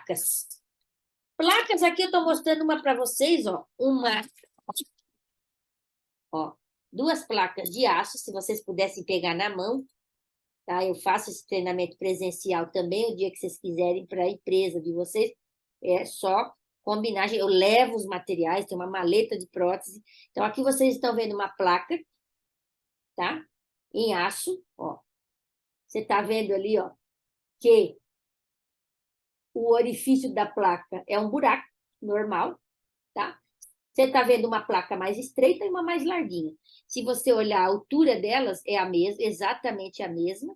placas. Placas, aqui eu estou mostrando uma para vocês, ó. Duas placas de aço, se vocês pudessem pegar na mão, tá? Eu faço esse treinamento presencial também, o dia que vocês quiserem para a empresa de vocês, é só combinar. Eu levo os materiais, tem uma maleta de prótese. Então, aqui vocês estão vendo uma placa, tá? Em aço, ó. Você está vendo ali, ó, que o orifício da placa é um buraco normal, tá? Você está vendo uma placa mais estreita e uma mais larguinha. Se você olhar a altura delas, é a mesma, exatamente a mesma,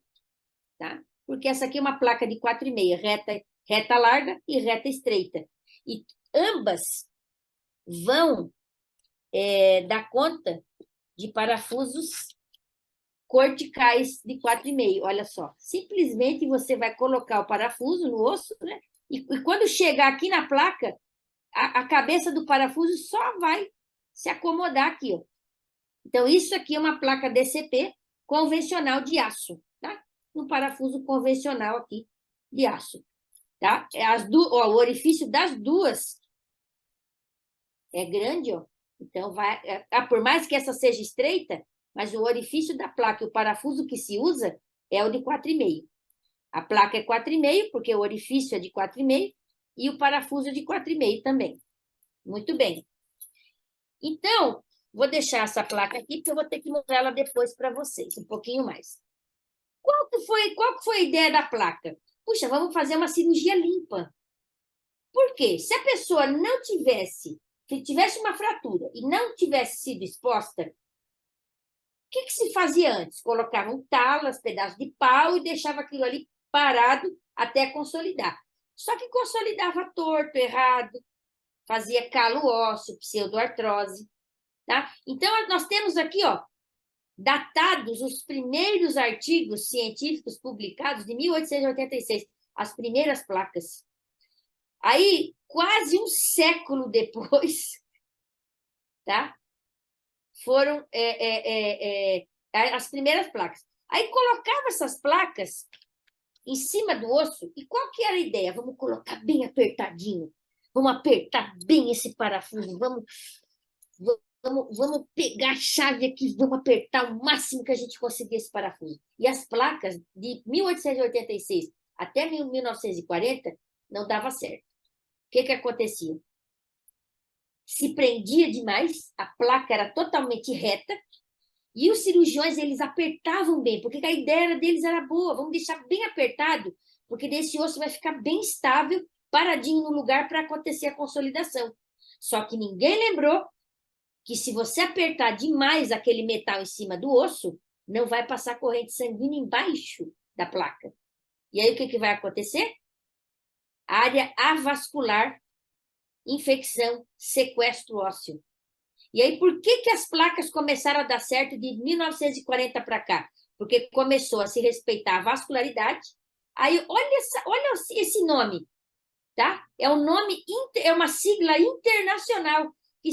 tá? Porque essa aqui é uma placa de 4,5, reta larga e reta estreita. E ambas vão dar conta de parafusos corticais de 4,5. Olha só, simplesmente você vai colocar o parafuso no osso, né? E quando chegar aqui na placa, a cabeça do parafuso só vai se acomodar aqui, ó. Então, isso aqui é uma placa DCP convencional de aço, tá? Um parafuso convencional aqui de aço, tá? O orifício das duas é grande, ó. Então, por mais que essa seja estreita, mas o orifício da placa e o parafuso que se usa é o de 4,5. A placa é 4,5, porque o orifício é de 4,5, e o parafuso é de 4,5 também. Muito bem. Então, vou deixar essa placa aqui, porque eu vou ter que mostrar ela depois para vocês, um pouquinho mais. Qual que foi a ideia da placa? Puxa, vamos fazer uma cirurgia limpa. Por quê? Se a pessoa não tivesse uma fratura e não tivesse sido exposta, o que se fazia antes? Colocavam talas, pedaços de pau e deixava aquilo ali parado até consolidar. Só que consolidava torto, errado, fazia calo ósseo, pseudoartrose, tá? Então, nós temos aqui, ó, datados os primeiros artigos científicos publicados de 1886, as primeiras placas. Aí, quase um século depois, tá? Foram as primeiras placas. Aí colocava essas placas em cima do osso, e qual que era a ideia? Vamos colocar bem apertadinho, vamos apertar bem esse parafuso, vamos pegar a chave aqui, vamos apertar o máximo que a gente conseguir esse parafuso. E as placas de 1886 até 1940 não dava certo. O que acontecia? Se prendia demais, a placa era totalmente reta, e os cirurgiões, eles apertavam bem, porque a ideia deles era boa, vamos deixar bem apertado, porque desse osso vai ficar bem estável, paradinho no lugar para acontecer a consolidação. Só que ninguém lembrou que se você apertar demais aquele metal em cima do osso, não vai passar corrente sanguínea embaixo da placa. E aí o que vai acontecer? Área avascular, infecção, sequestro ósseo. E aí, por que as placas começaram a dar certo de 1940 para cá? Porque começou a se respeitar a vascularidade. Aí, olha esse nome, tá? É uma sigla internacional que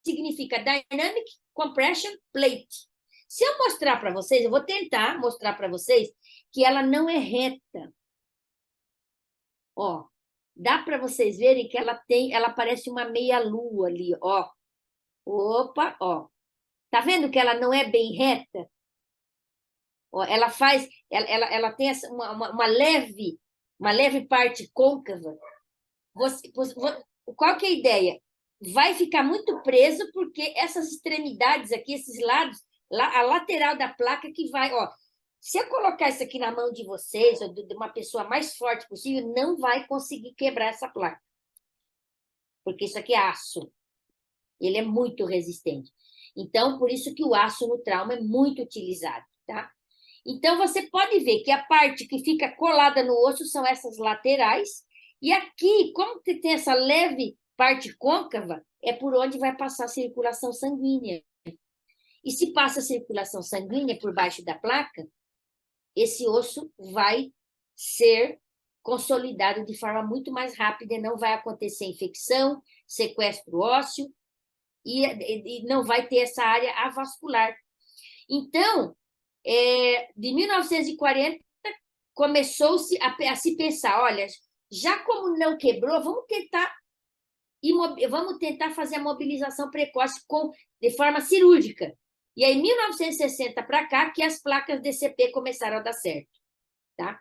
significa Dynamic Compression Plate. Se eu mostrar para vocês, eu vou tentar mostrar para vocês que ela não é reta. Ó, dá para vocês verem que ela parece uma meia-lua ali, ó. Opa, ó. Tá vendo que ela não é bem reta? Ó, ela tem uma leve parte côncava. Qual que é a ideia? Vai ficar muito preso porque essas extremidades aqui, esses lados, a lateral da placa que vai, ó. Se eu colocar isso aqui na mão de vocês, ou de uma pessoa mais forte possível, não vai conseguir quebrar essa placa. Porque isso aqui é aço. Ele é muito resistente. Então, por isso que o aço no trauma é muito utilizado, tá? Então, você pode ver que a parte que fica colada no osso são essas laterais, e aqui, como que tem essa leve parte côncava, é por onde vai passar a circulação sanguínea. E se passa a circulação sanguínea por baixo da placa, esse osso vai ser consolidado de forma muito mais rápida, e não vai acontecer infecção, sequestro ósseo, e não vai ter essa área avascular. Então, de 1940, começou-se a se pensar, olha, Já como não quebrou, vamos tentar fazer a mobilização precoce de forma cirúrgica. E aí, em 1960 para cá, que as placas DCP começaram a dar certo. Tá?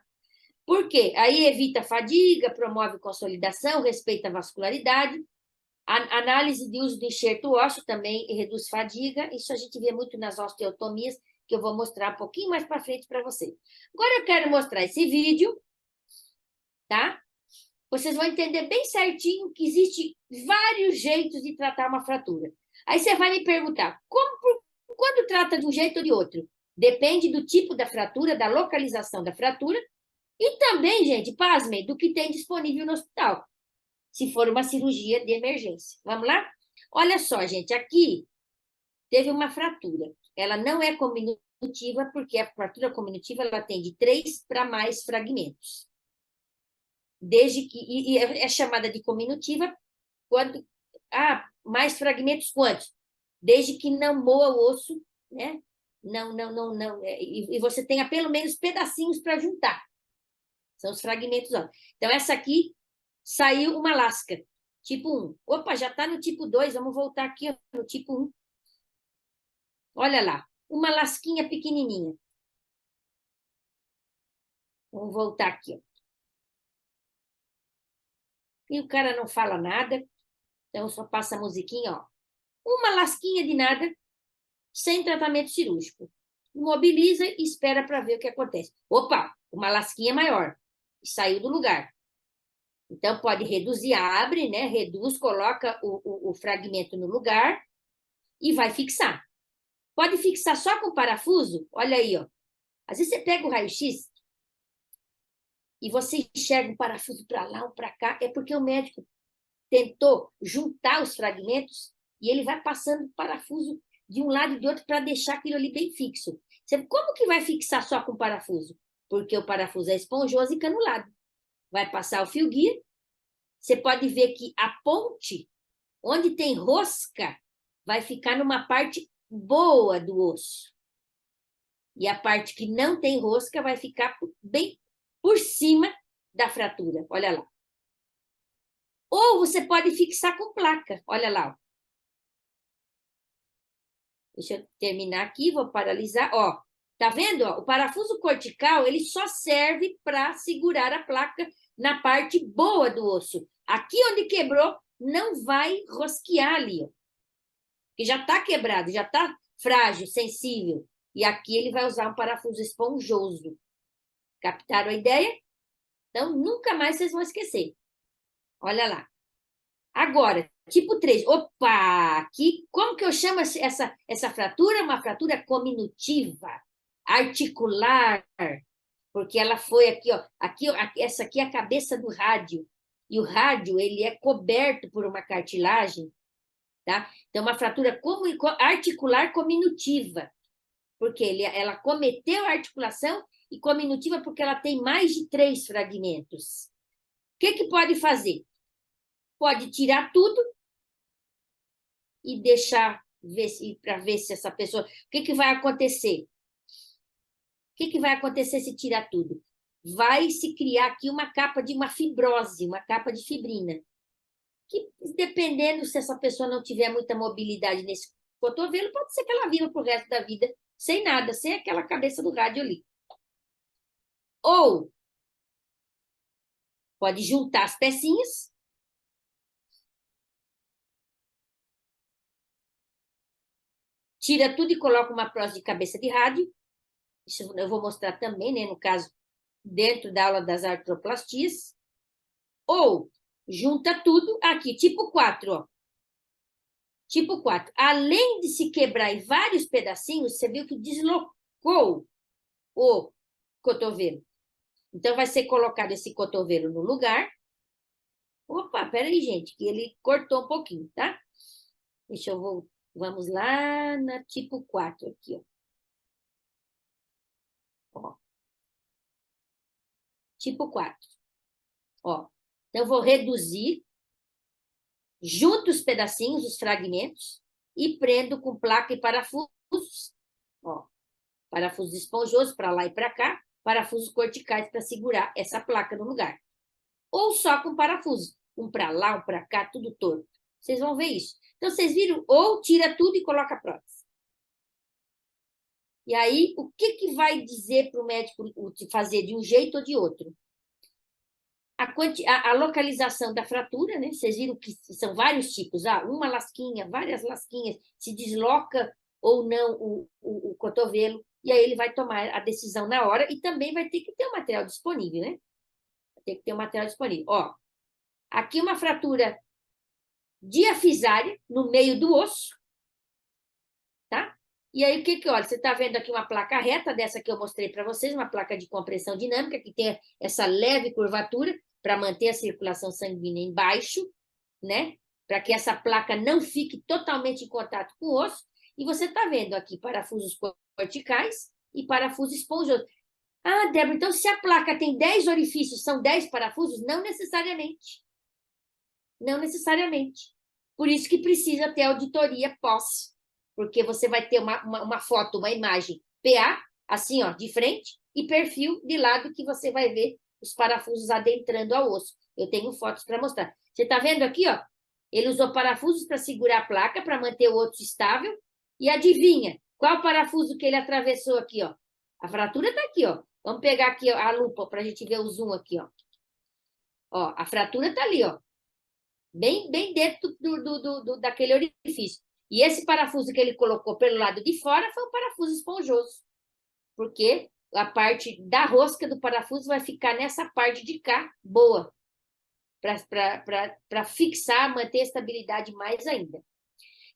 Por quê? Aí evita fadiga, promove consolidação, respeita a vascularidade. A análise de uso do enxerto ósseo também reduz fadiga. Isso a gente vê muito nas osteotomias, que eu vou mostrar um pouquinho mais para frente para vocês. Agora eu quero mostrar esse vídeo, tá? Vocês vão entender bem certinho que existe vários jeitos de tratar uma fratura. Aí você vai me perguntar, quando trata de um jeito ou de outro? Depende do tipo da fratura, da localização da fratura e também, gente, pasmem, do que tem disponível no hospital, se for uma cirurgia de emergência. Vamos lá? Olha só, gente, aqui teve uma fratura. Ela não é cominutiva, porque a fratura cominutiva ela tem de 3 para mais fragmentos. Desde que e é chamada de cominutiva quando mais fragmentos quantos? Desde que não moa o osso, né? Não, e você tenha pelo menos pedacinhos para juntar. São os fragmentos, ó. Então essa aqui saiu uma lasca, tipo 1. Opa, já está no tipo 2, vamos voltar aqui ó, no tipo 1. Olha lá, uma lasquinha pequenininha. Vamos voltar aqui, ó. E o cara não fala nada, então só passa a musiquinha, ó. Uma lasquinha de nada, sem tratamento cirúrgico. Imobiliza e espera para ver o que acontece. Opa, uma lasquinha maior. E saiu do lugar. Então, pode reduzir, abre, né? Reduz, coloca o fragmento no lugar e vai fixar. Pode fixar só com parafuso? Olha aí, ó. Às vezes você pega o raio-x e você enxerga um parafuso para lá, um para cá. É porque o médico tentou juntar os fragmentos e ele vai passando o parafuso de um lado e do outro para deixar aquilo ali bem fixo. Como que vai fixar só com parafuso? Porque o parafuso é esponjoso e canulado. Vai passar o fio guia. Você pode ver que a ponte, onde tem rosca, vai ficar numa parte boa do osso. E a parte que não tem rosca vai ficar bem por cima da fratura. Olha lá. Ou você pode fixar com placa. Olha lá. Ó. Deixa eu terminar aqui, vou paralisar. Ó, tá vendo? Ó? O parafuso cortical, ele só serve para segurar a placa na parte boa do osso. Aqui onde quebrou, não vai rosquear ali, ó. Porque já está quebrado, já está frágil, sensível. E aqui ele vai usar um parafuso esponjoso. Captaram a ideia? Então, nunca mais vocês vão esquecer. Olha lá. Agora, tipo 3. Opa! Aqui, como que eu chamo essa fratura? Uma fratura cominutiva, articular, porque ela foi aqui, ó. Essa aqui é a cabeça do rádio. E o rádio, ele é coberto por uma cartilagem, tá? Então, uma fratura articular cominutiva, porque ela cometeu a articulação e cominutiva porque ela tem mais de 3 fragmentos. O que pode fazer? Pode tirar tudo e deixar para ver se essa pessoa... O que vai acontecer? O que vai acontecer se tirar tudo? Vai se criar aqui uma capa de uma fibrose, uma capa de fibrina. Que, dependendo se essa pessoa não tiver muita mobilidade nesse cotovelo, pode ser que ela viva para o resto da vida sem nada, sem aquela cabeça do rádio ali. Ou pode juntar as pecinhas, tira tudo e coloca uma prótese de cabeça de rádio. Isso eu vou mostrar também, né, no caso, dentro da aula das artroplastias. Ou junta tudo aqui, tipo 4, ó. Tipo 4. Além de se quebrar em vários pedacinhos, você viu que deslocou o cotovelo. Então, vai ser colocado esse cotovelo no lugar. Opa, peraí, gente, que ele cortou um pouquinho, tá? Deixa eu voltar. Vamos lá na tipo 4 aqui, ó. Ó. Tipo 4. Ó. Então, eu vou reduzir, junto os pedacinhos, os fragmentos, e prendo com placa e parafusos. Ó. Parafusos esponjosos para lá e para cá, parafusos corticais para segurar essa placa no lugar. ou só com parafusos. Um para lá, um para cá, tudo torto. Vocês vão ver isso. Então, vocês viram? Ou tira tudo e coloca a prótese. E aí, o que vai dizer para o médico fazer de um jeito ou de outro? A localização da fratura, né? Vocês viram que são vários tipos. Uma lasquinha, várias lasquinhas, se desloca ou não o cotovelo, e aí ele vai tomar a decisão na hora e também vai ter que ter o material disponível, né? Vai ter que ter o material disponível. Ó, aqui uma fratura diafisária no meio do osso, tá? E aí, o que olha? Você está vendo aqui uma placa reta, dessa que eu mostrei para vocês, uma placa de compressão dinâmica, que tem essa leve curvatura para manter a circulação sanguínea embaixo, né? Para que essa placa não fique totalmente em contato com o osso. E você está vendo aqui parafusos corticais e parafuso esponjoso. Débora, então se a placa tem 10 orifícios, são 10 parafusos? Não necessariamente. Não necessariamente. Por isso que precisa ter auditoria pós, porque você vai ter uma foto, uma imagem PA, assim, ó, de frente, e perfil de lado que você vai ver os parafusos adentrando ao osso. Eu tenho fotos para mostrar. Você está vendo aqui, ó? Ele usou parafusos para segurar a placa, para manter o osso estável. E adivinha, qual parafuso que ele atravessou aqui, ó? A fratura está aqui, ó. Vamos pegar aqui a lupa para a gente ver o zoom aqui, ó. Ó, a fratura está ali, ó. Bem dentro daquele orifício. E esse parafuso que ele colocou pelo lado de fora foi um parafuso esponjoso. Porque a parte da rosca do parafuso vai ficar nessa parte de cá, boa. Para fixar, manter a estabilidade mais ainda.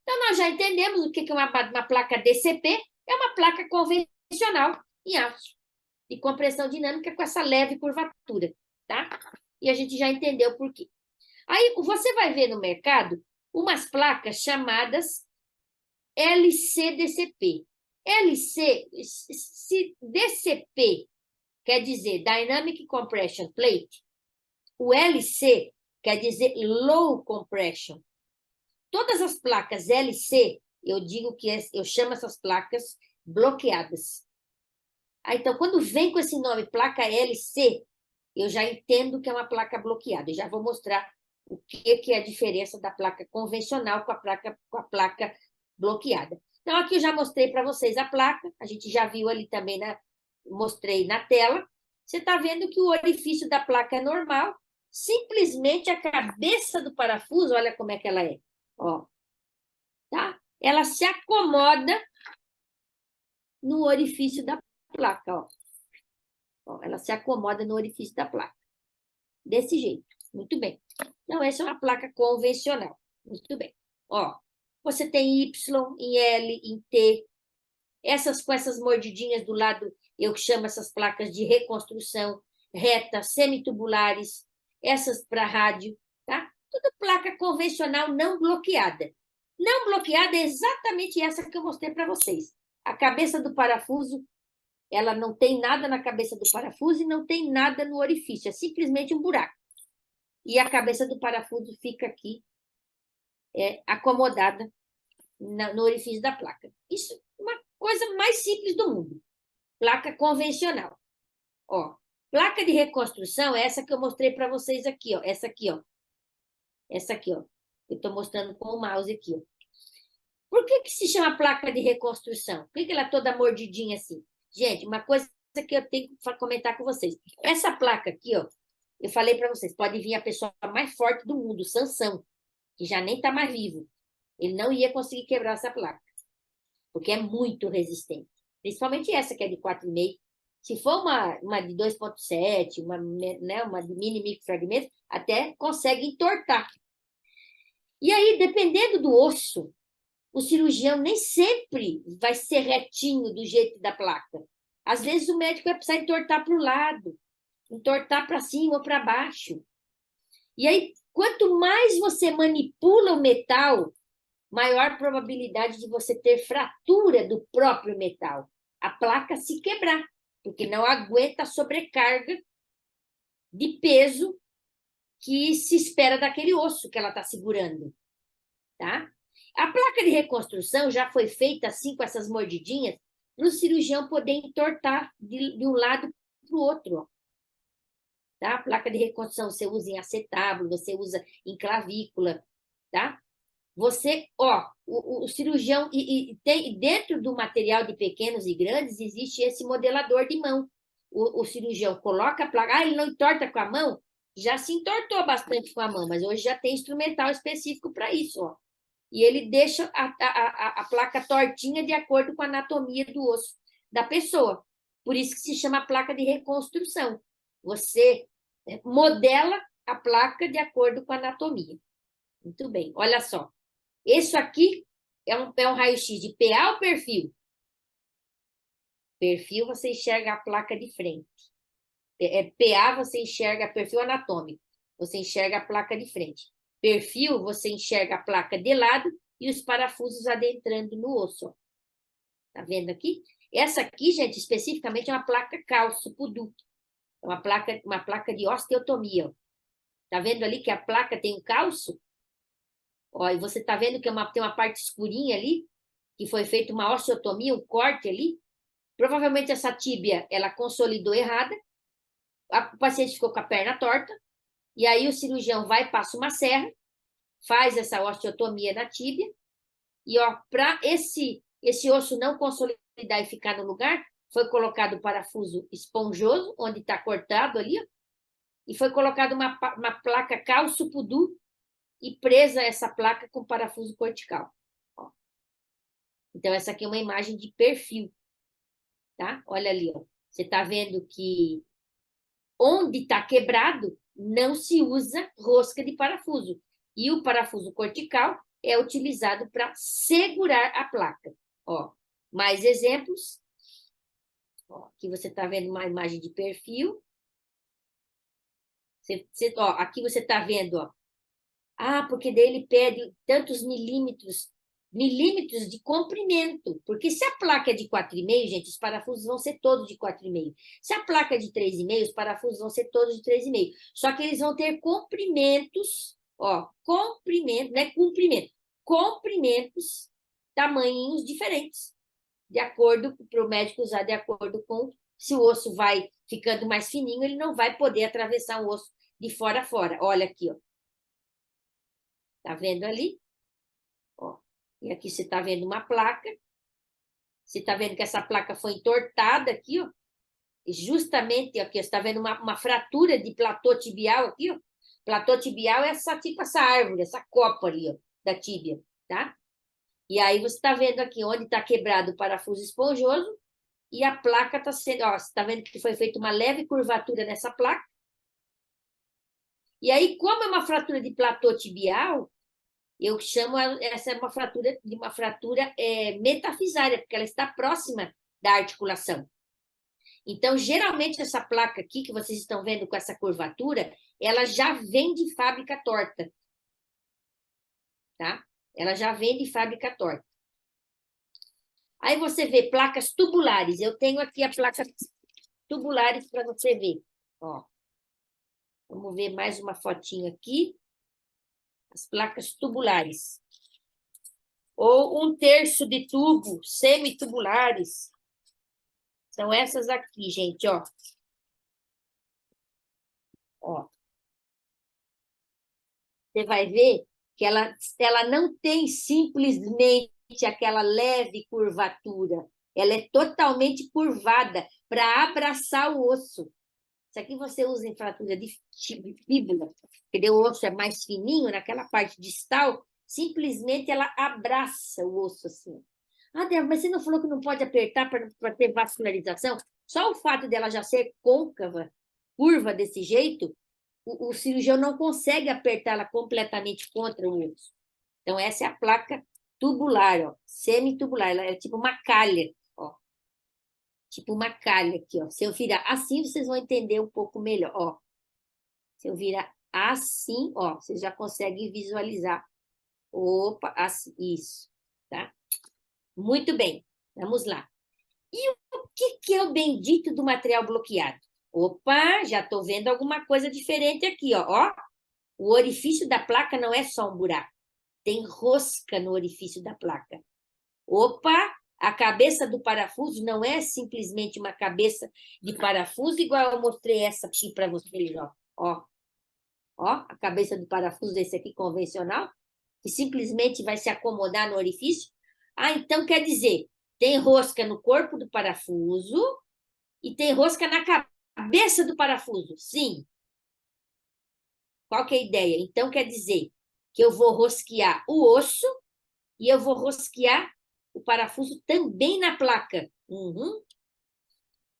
Então, nós já entendemos o que é uma placa DCP. É uma placa convencional em aço, de compressão dinâmica com essa leve curvatura, tá? E a gente já entendeu por quê. Aí, você vai ver no mercado umas placas chamadas LC-DCP. Se DCP quer dizer Dynamic Compression Plate, o LC quer dizer Low Compression. Todas as placas LC, eu digo que eu chamo essas placas bloqueadas. Então, quando vem com esse nome, placa LC, eu já entendo que é uma placa bloqueada. Eu já vou mostrar o que é a diferença da placa convencional com a placa bloqueada. Então, aqui eu já mostrei para vocês a placa, a gente já viu ali também, mostrei na tela. Você está vendo que o orifício da placa é normal, simplesmente a cabeça do parafuso, olha como é que ela é. Ó, tá? Ela se acomoda no orifício da placa, ó. Ela se acomoda no orifício da placa. Desse jeito. Muito bem. Então, essa é uma placa convencional. Muito bem. Ó, você tem Y, em L, em T. Com essas mordidinhas do lado, eu chamo essas placas de reconstrução, retas, semitubulares, essas para rádio, tá? Tudo placa convencional não bloqueada. Não bloqueada é exatamente essa que eu mostrei para vocês. A cabeça do parafuso, ela não tem nada na cabeça do parafuso e não tem nada no orifício, é simplesmente um buraco. E a cabeça do parafuso fica aqui, acomodada no orifício da placa. Isso é uma coisa mais simples do mundo. Placa convencional. Ó, placa de reconstrução é essa que eu mostrei para vocês aqui, ó. Essa aqui, ó. Essa aqui, ó. Eu estou mostrando com o mouse aqui, ó. Por que se chama placa de reconstrução? Por que ela é toda mordidinha assim? Gente, uma coisa que eu tenho que comentar com vocês. Essa placa aqui, ó, eu falei para vocês, pode vir a pessoa mais forte do mundo, Sansão, que já nem está mais vivo. Ele não ia conseguir quebrar essa placa, porque é muito resistente. Principalmente essa, que é de 4,5. Se for uma de 2,7, uma de mini microfragmentos, até consegue entortar. E aí, dependendo do osso, o cirurgião nem sempre vai ser retinho do jeito da placa. Às vezes o médico vai precisar entortar para o lado, entortar para cima ou para baixo. E aí, quanto mais você manipula o metal, maior probabilidade de você ter fratura do próprio metal. A placa se quebrar, porque não aguenta a sobrecarga de peso que se espera daquele osso que ela está segurando, tá? A placa de reconstrução já foi feita assim, com essas mordidinhas, para o cirurgião poder entortar de um lado para o outro. Ó. tá? A placa de reconstrução você usa em acetábulo, você usa em clavícula, tá? Você, ó, o cirurgião, e tem dentro do material de pequenos e grandes, existe esse modelador de mão. O cirurgião coloca a placa, ele não entorta com a mão, já se entortou bastante com a mão, mas hoje já tem instrumental específico para isso, ó. E ele deixa a placa tortinha de acordo com a anatomia do osso da pessoa. Por isso que se chama placa de reconstrução. Você modela a placa de acordo com a anatomia. Muito bem, olha só. Isso aqui é um raio-x de PA ou perfil? Perfil, você enxerga a placa de frente. PA, você enxerga perfil anatômico. Você enxerga a placa de frente. Perfil, você enxerga a placa de lado e os parafusos adentrando no osso. Ó. Tá vendo aqui? Essa aqui, gente, especificamente é uma placa cálcio-puduto. É uma placa de osteotomia. Ó. Tá vendo ali que a placa tem um cálcio? Ó, e você tá vendo que tem uma parte escurinha ali, que foi feita uma osteotomia, um corte ali. Provavelmente essa tíbia, ela consolidou errada. O paciente ficou com a perna torta. E aí o cirurgião vai, passa uma serra, faz essa osteotomia na tíbia, e para esse osso não consolidar e ficar no lugar, foi colocado o parafuso esponjoso, onde está cortado ali, ó, e foi colocado uma placa cálcio-pudu e presa essa placa com parafuso cortical. Ó. Então, essa aqui é uma imagem de perfil, tá? Olha ali, ó. Você está vendo que onde está quebrado, não se usa rosca de parafuso. E o parafuso cortical é utilizado para segurar a placa. Ó, mais exemplos. Ó, aqui você está vendo uma imagem de perfil. Aqui você está vendo, ó. Ah, porque daí ele pede tantos milímetros de comprimento. Porque se a placa é de 4,5, gente, os parafusos vão ser todos de 4,5. Se a placa é de 3,5, os parafusos vão ser todos de 3,5. Só que eles vão ter comprimentos, ó, comprimento, não é comprimento, comprimentos, tamanhos diferentes, de acordo para o médico usar de acordo com se o osso vai ficando mais fininho, ele não vai poder atravessar o osso de fora a fora. Olha aqui, ó. Tá vendo ali? Ó. E aqui você está vendo uma placa. Você está vendo que essa placa foi entortada aqui, ó. E justamente aqui, você está vendo uma fratura de platô tibial aqui, ó. Platô tibial é essa árvore, essa copa ali, ó, da tíbia, tá? E aí você está vendo aqui onde está quebrado o parafuso esponjoso e a placa está sendo, ó, você está vendo que foi feita uma leve curvatura nessa placa. E aí, como é uma fratura de platô tibial, eu chamo essa uma fratura de uma fratura metafisária, porque ela está próxima da articulação. Então, geralmente, essa placa aqui, que vocês estão vendo com essa curvatura, ela já vem de fábrica torta. Tá? Ela já vem de fábrica torta. Aí você vê placas tubulares. Eu tenho aqui a placa tubulares para você ver. Ó. Vamos ver mais uma fotinho aqui. As placas tubulares. Ou 1/3 de tubo, semitubulares. São essas aqui, gente, ó. Ó. Você vai ver que ela não tem simplesmente aquela leve curvatura. Ela é totalmente curvada para abraçar o osso. Isso aqui você usa em fratura de fíbula, porque o osso é mais fininho, naquela parte distal, simplesmente ela abraça o osso assim. Ah, Débora, mas você não falou que não pode apertar para ter vascularização? Só o fato dela já ser côncava, curva desse jeito, o cirurgião não consegue apertá-la completamente contra o osso. Então, essa é a placa tubular, ó, semitubular, ela é tipo uma calha, ó. Tipo uma calha aqui, ó. Se eu virar assim, vocês vão entender um pouco melhor, ó. Se eu virar assim, ó, vocês já conseguem visualizar. Opa, assim, isso, tá? Muito bem, vamos lá. E o que é o bendito do material bloqueado? Opa, já estou vendo alguma coisa diferente aqui, ó. O orifício da placa não é só um buraco. Tem rosca no orifício da placa. Opa, A cabeça do parafuso não é simplesmente uma cabeça de parafuso, igual eu mostrei essa aqui para vocês, ó. Ó, a cabeça do parafuso desse aqui convencional, que simplesmente vai se acomodar no orifício. Ah, então quer dizer, tem rosca no corpo do parafuso e tem rosca na cabeça do parafuso. Sim. Qual que é a ideia? Então quer dizer que eu vou rosquear o osso e eu vou rosquear o parafuso também na placa. Uhum.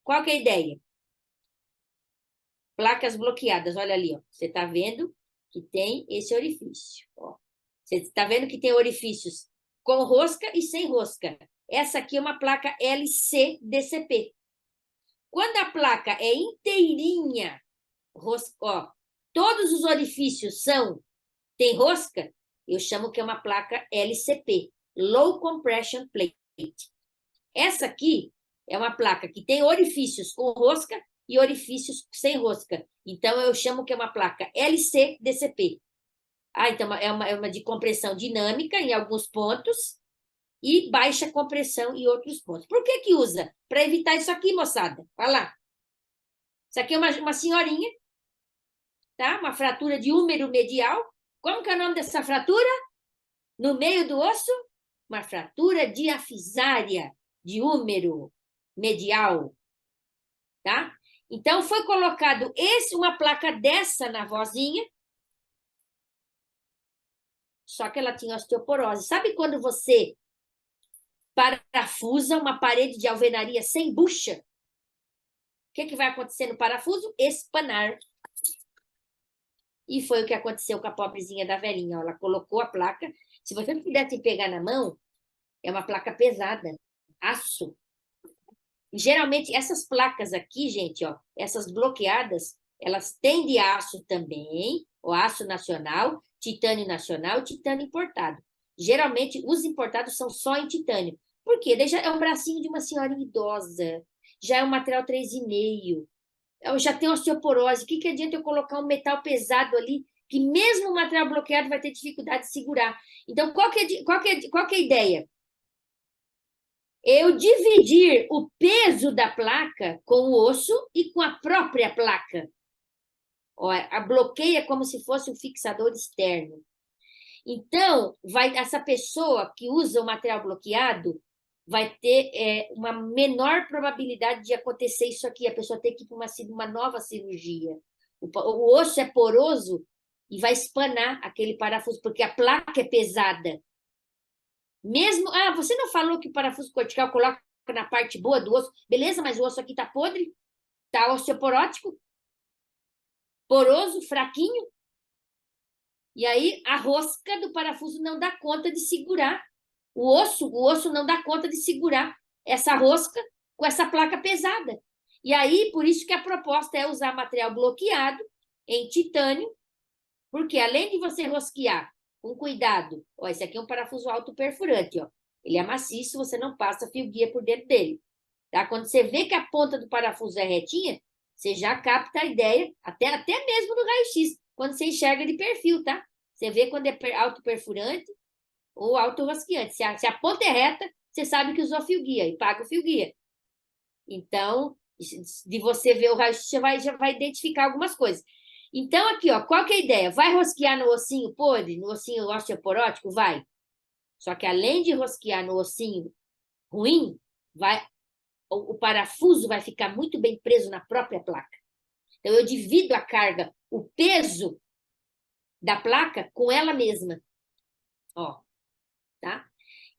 Qual que é a ideia? Placas bloqueadas, olha ali, ó. Você está vendo que tem esse orifício. Ó. Você está vendo que tem orifícios com rosca e sem rosca. Essa aqui é uma placa LC-DCP. Quando a placa é inteirinha, ó, todos os orifícios tem rosca, eu chamo que é uma placa LCP, Low Compression Plate. Essa aqui é uma placa que tem orifícios com rosca e orifícios sem rosca. Então, eu chamo que é uma placa LC-DCP. Ah, então é uma de compressão dinâmica em alguns pontos e baixa compressão em outros pontos. Por que que usa? Para evitar isso aqui, moçada. Olha lá. Isso aqui é uma senhorinha, tá? Uma fratura de húmero medial. Como que é o nome dessa fratura? No meio do osso? Uma fratura diafisária de húmero medial, tá? Então, foi colocado uma placa dessa na vozinha, só que ela tinha osteoporose. Sabe quando você parafusa uma parede de alvenaria sem bucha? O que vai acontecer no parafuso? Espanar. E foi o que aconteceu com a pobrezinha da velhinha. Ela colocou a placa. Se você não pudesse pegar na mão, é uma placa pesada, aço. E, geralmente, essas placas aqui, gente, ó, essas bloqueadas, elas têm de aço também, o aço nacional, titânio nacional e titânio importado. Geralmente, os importados são só em titânio. Por quê? É um bracinho de uma senhora idosa, já é um material 3,5, eu já tenho osteoporose. O que adianta eu colocar um metal pesado ali, que mesmo o material bloqueado vai ter dificuldade de segurar? Então, qual que é a ideia? Eu dividir o peso da placa com o osso e com a própria placa. Ó, a bloqueia como se fosse um fixador externo. Então, essa pessoa que usa o material bloqueado vai ter uma menor probabilidade de acontecer isso aqui, a pessoa ter que ir para uma nova cirurgia. O osso é poroso e vai espanar aquele parafuso, porque a placa é pesada. Mesmo, você não falou que o parafuso cortical coloca na parte boa do osso, beleza, mas o osso aqui está podre, está osteoporótico, poroso, fraquinho, e aí a rosca do parafuso não dá conta de segurar o osso não dá conta de segurar essa rosca com essa placa pesada. E aí, por isso que a proposta é usar material bloqueado em titânio, porque além de você rosquear com cuidado, ó, esse aqui é um parafuso autoperfurante, ó. Ele é maciço, você não passa fio-guia por dentro dele. Tá? Quando você vê que a ponta do parafuso é retinha, você já capta a ideia, até mesmo no raio-x, quando você enxerga de perfil, tá? Você vê quando é autoperfurante ou autorrosqueante. Se a ponta é reta, você sabe que usou fio-guia e paga o fio-guia. Então, de você ver o raio-x, você já vai identificar algumas coisas. Então, aqui, ó, qual que é a ideia? Vai rosquear no ossinho podre, no ossinho osteoporótico? Vai. Só que além de rosquear no ossinho ruim, o parafuso vai ficar muito bem preso na própria placa. Então, eu divido a carga, o peso da placa com ela mesma. Ó, tá?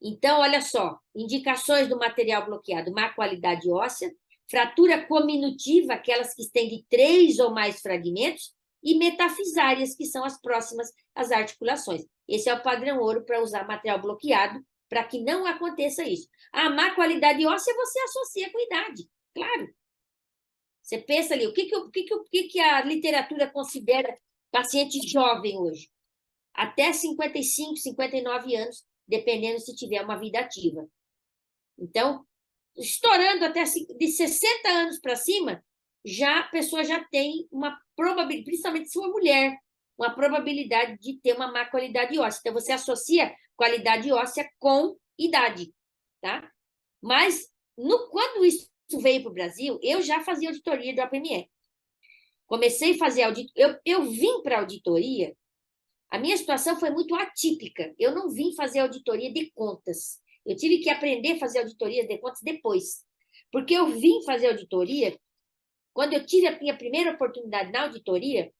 Então, olha só, indicações do material bloqueado: má qualidade óssea, fratura cominutiva, aquelas que têm de 3 ou mais fragmentos, e metafisárias, que são as próximas às articulações. Esse é o padrão ouro para usar material bloqueado, para que não aconteça isso. A má qualidade óssea você associa com idade, claro. Você pensa ali, o que a literatura considera paciente jovem hoje? Até 55, 59 anos, dependendo se tiver uma vida ativa. Então, estourando até de 60 anos para cima, a pessoa já tem uma probabilidade, principalmente se for mulher, uma probabilidade de ter uma má qualidade óssea. Então, você associa qualidade óssea com idade, tá? Mas, quando isso veio para o Brasil, eu já fazia auditoria do APME. Comecei a fazer auditoria. Eu vim para a auditoria, a minha situação foi muito atípica. Eu não vim fazer auditoria de contas. Eu tive que aprender a fazer auditoria de contas depois. Porque eu vim fazer auditoria, quando eu tive a minha primeira oportunidade na auditoria,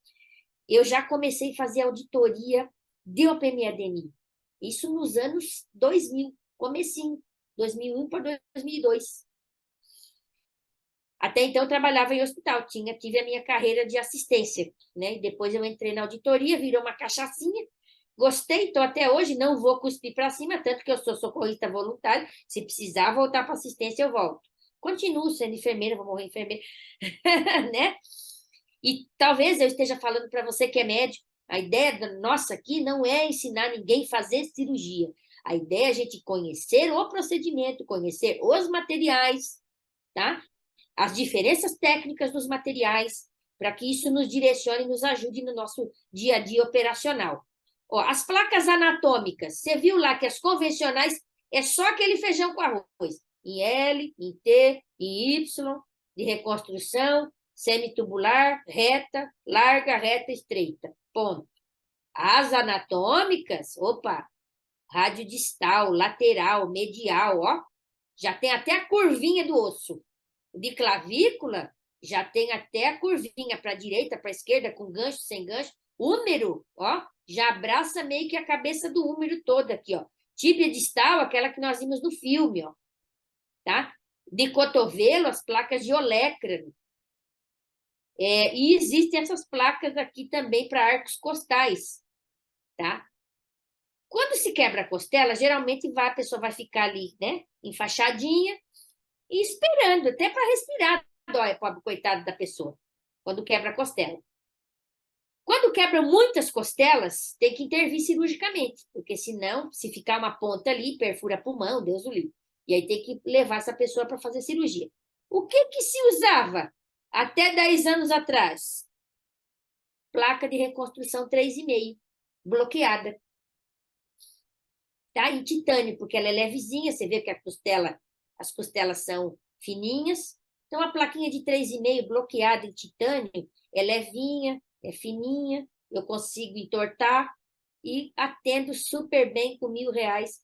eu já comecei a fazer auditoria de OPME-DNI. Isso nos anos 2000, comecinho, 2001 para 2002. Até então, eu trabalhava em hospital, tive a minha carreira de assistência, né? E depois eu entrei na auditoria, virou uma cachaçinha, gostei, estou até hoje, não vou cuspir para cima, tanto que eu sou socorrista voluntário, se precisar voltar para assistência, eu volto. Continuo sendo enfermeira, vou morrer enfermeira, né? E talvez eu esteja falando para você que é médico, a ideia nossa aqui não é ensinar ninguém a fazer cirurgia, a ideia é a gente conhecer o procedimento, conhecer os materiais, tá? As diferenças técnicas dos materiais, para que isso nos direcione e nos ajude no nosso dia a dia operacional. Ó, as placas anatômicas, você viu lá que as convencionais é só aquele feijão com arroz, em L, em T, em Y, de reconstrução, semitubular, reta, larga, reta, estreita. Ponto. As anatômicas, opa, radiodistal, lateral, medial, ó, já tem até a curvinha do osso. De clavícula, já tem até a curvinha para a direita, para a esquerda, com gancho, sem gancho. Húmero, ó, já abraça meio que a cabeça do húmero toda aqui, ó. Tíbia distal, aquela que nós vimos no filme, ó. Tá? De cotovelo, as placas de olecrano. E existem essas placas aqui também para arcos costais, tá? Quando se quebra a costela, geralmente a pessoa vai ficar ali, né, enfaixadinha, e esperando, até para respirar, dói, pobre coitado da pessoa, quando quebra a costela. Quando quebra muitas costelas, tem que intervir cirurgicamente, porque senão, se ficar uma ponta ali, perfura pulmão, Deus o livre. E aí tem que levar essa pessoa para fazer cirurgia. O que se usava até 10 anos atrás? Placa de reconstrução 3,5, bloqueada. Tá? Em titânio, porque ela é levezinha, você vê que as costelas são fininhas. Então, a plaquinha de 3,5 bloqueada em titânio é levinha, é fininha, eu consigo entortar e atendo super bem com R$ 1.000,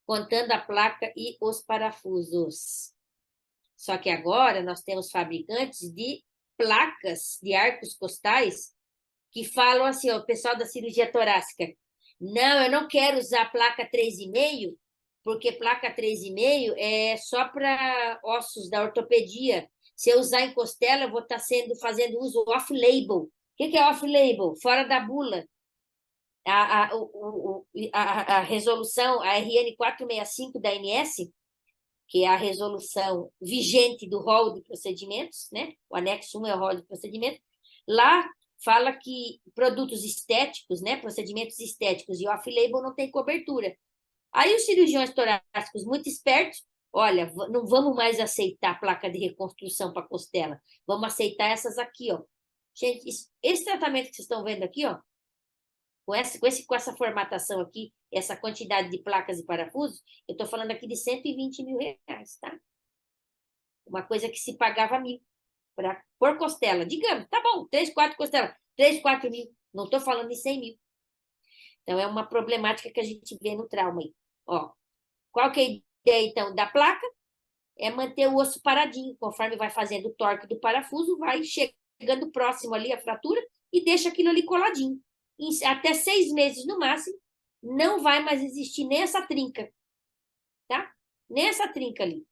contando a placa e os parafusos. Só que agora nós temos fabricantes de placas de arcos costais que falam assim, ó, o pessoal da cirurgia torácica, não, eu não quero usar placa 3,5, porque placa 3,5 é só para ossos da ortopedia. Se eu usar em costela, eu vou estar fazendo uso off-label. O que é off-label? Fora da bula. A resolução, a RN 465 da ANS, que é a resolução vigente do rol de procedimentos, né? O anexo 1 é o rol de procedimentos. Lá fala que produtos estéticos, né? Procedimentos estéticos e off-label não tem cobertura. Aí os cirurgiões torácicos muito espertos, olha, não vamos mais aceitar placa de reconstrução para costela, vamos aceitar essas aqui, ó. Gente, esse tratamento que vocês estão vendo aqui, ó, com essa formatação aqui, essa quantidade de placas e parafusos, eu estou falando aqui de R$ 120.000, tá? Uma coisa que se pagava 1.000 por costela. Digamos, tá bom, 3, 4 costelas, 3, 4 mil. Não estou falando de 100 mil. Então, é uma problemática que a gente vê no trauma aí. Ó, qual que é a ideia, então, da placa? É manter o osso paradinho. Conforme vai fazendo o torque do parafuso, vai chegando próximo ali a fratura e deixa aquilo ali coladinho. Até 6 meses no máximo, não vai mais existir nem essa trinca, tá? Nem essa trinca ali.